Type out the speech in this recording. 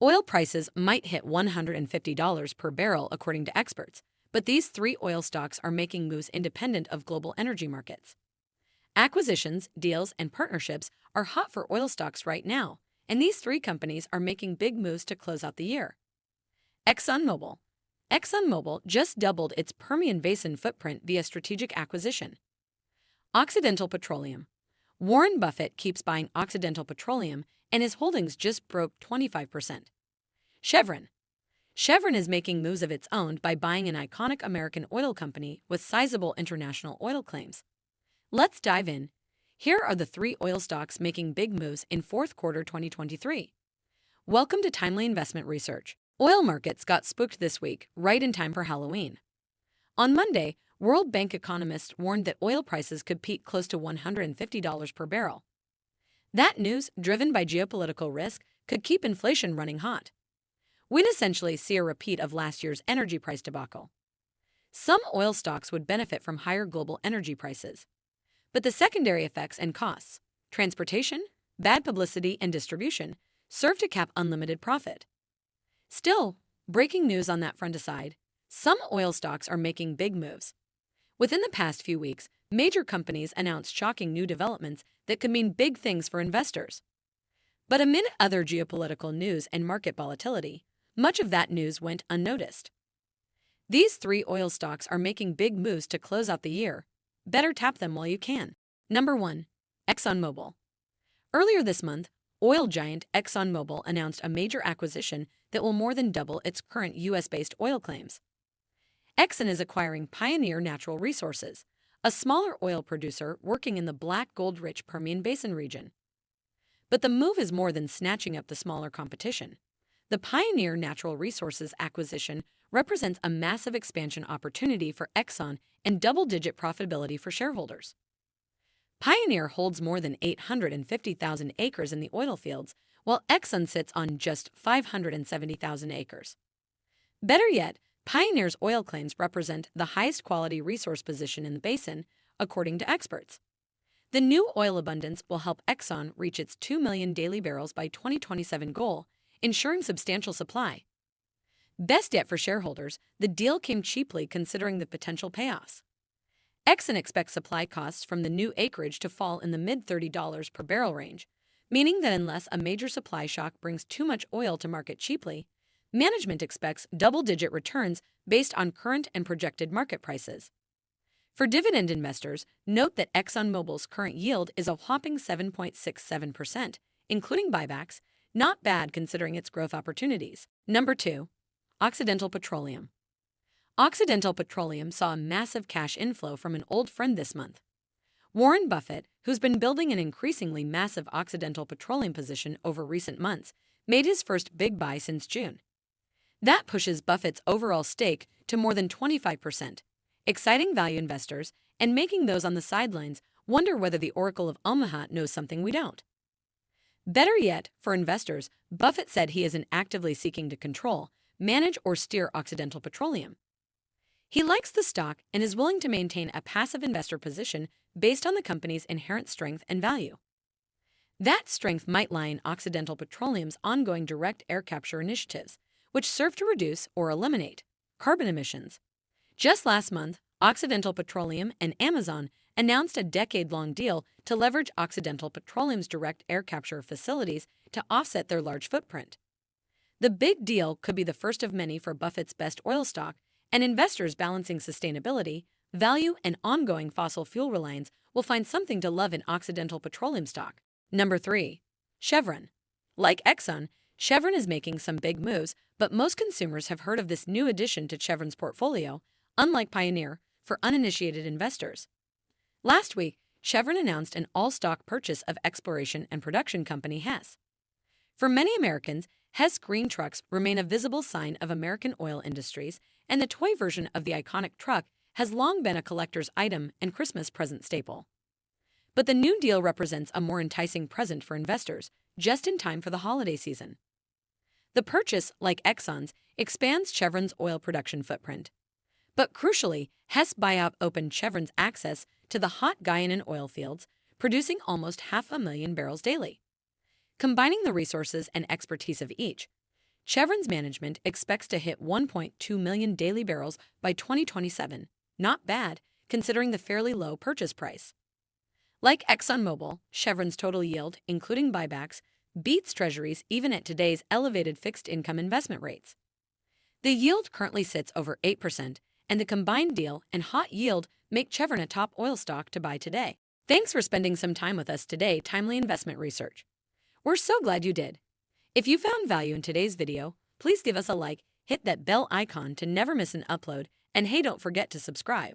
Oil prices might hit $150 per barrel, according to experts, but these three oil stocks are making moves independent of global energy markets. Acquisitions, deals, and partnerships are hot for oil stocks right now, and these three companies are making big moves to close out the year. ExxonMobil. ExxonMobil just doubled its Permian Basin footprint via strategic acquisition. Occidental Petroleum. Warren Buffett keeps buying Occidental Petroleum, and his holdings just broke 25%. Chevron. Chevron is making moves of its own by buying an iconic American oil company with sizable international oil claims. Let's dive in. Here are the three oil stocks making big moves in fourth quarter 2023. Welcome to Timely Investment Research. Oil markets got spooked this week, right in time for Halloween. On Monday, World Bank economists warned that oil prices could peak close to $150 per barrel. That news, driven by geopolitical risk, could keep inflation running hot. We'd essentially see a repeat of last year's energy price debacle. Some oil stocks would benefit from higher global energy prices. But the secondary effects and costs, transportation, bad publicity, and distribution, serve to cap unlimited profit. Still, breaking news on that front aside, some oil stocks are making big moves. Within the past few weeks, major companies announced shocking new developments that could mean big things for investors. But amid other geopolitical news and market volatility, much of that news went unnoticed. These three oil stocks are making big moves to close out the year. Better tap them while you can. Number 1. ExxonMobil. Earlier this month, oil giant ExxonMobil announced a major acquisition that will more than double its current U.S.-based oil claims. Exxon is acquiring Pioneer Natural Resources, a smaller oil producer working in the black gold-rich Permian Basin region. But the move is more than snatching up the smaller competition. The Pioneer Natural Resources acquisition represents a massive expansion opportunity for Exxon and double-digit profitability for shareholders. Pioneer holds more than 850,000 acres in the oil fields, while Exxon sits on just 570,000 acres. Better yet, Pioneer's oil claims represent the highest quality resource position in the basin, according to experts. The new oil abundance will help Exxon reach its 2 million daily barrels by 2027 goal, ensuring substantial supply. Best yet for shareholders, the deal came cheaply considering the potential payoffs. Exxon expects supply costs from the new acreage to fall in the mid-$30 per barrel range, meaning that unless a major supply shock brings too much oil to market cheaply, management expects double-digit returns based on current and projected market prices. For dividend investors, note that ExxonMobil's current yield is a whopping 7.67%, including buybacks, not bad considering its growth opportunities. Number 2. Occidental Petroleum. Occidental Petroleum saw a massive cash inflow from an old friend this month. Warren Buffett, who's been building an increasingly massive Occidental Petroleum position over recent months, made his first big buy since June. That pushes Buffett's overall stake to more than 25%, exciting value investors and making those on the sidelines wonder whether the Oracle of Omaha knows something we don't. Better yet, for investors, Buffett said he isn't actively seeking to control, manage, or steer Occidental Petroleum. He likes the stock and is willing to maintain a passive investor position based on the company's inherent strength and value. That strength might lie in Occidental Petroleum's ongoing direct air capture initiatives, which serve to reduce or eliminate carbon emissions. Just last month, Occidental Petroleum and Amazon announced a decade-long deal to leverage Occidental Petroleum's direct air capture facilities to offset their large footprint. The big deal could be the first of many for Buffett's best oil stock, and investors balancing sustainability, value, and ongoing fossil fuel reliance will find something to love in Occidental Petroleum stock. Number 3. Chevron. Like Exxon, Chevron is making some big moves, but most consumers have heard of this new addition to Chevron's portfolio, unlike Pioneer, for uninitiated investors. Last week, Chevron announced an all-stock purchase of exploration and production company Hess. For many Americans, Hess green trucks remain a visible sign of American oil industries, and the toy version of the iconic truck has long been a collector's item and Christmas present staple. But the new deal represents a more enticing present for investors, just in time for the holiday season. The purchase, like Exxon's, expands Chevron's oil production footprint. But crucially, Hess buyout opened Chevron's access to the hot Guyana oil fields, producing almost 500,000 barrels daily. Combining the resources and expertise of each, Chevron's management expects to hit 1.2 million daily barrels by 2027. Not bad, considering the fairly low purchase price. Like ExxonMobil, Chevron's total yield, including buybacks, beats treasuries even at today's elevated fixed income investment rates. The yield currently sits over 8%, and the combined deal and hot yield make Chevron a top oil stock to buy today. Thanks for spending some time with us today, Timely Investment Research. We're so glad you did. If you found value in today's video, please give us a like, hit that bell icon to never miss an upload, and hey, don't forget to subscribe.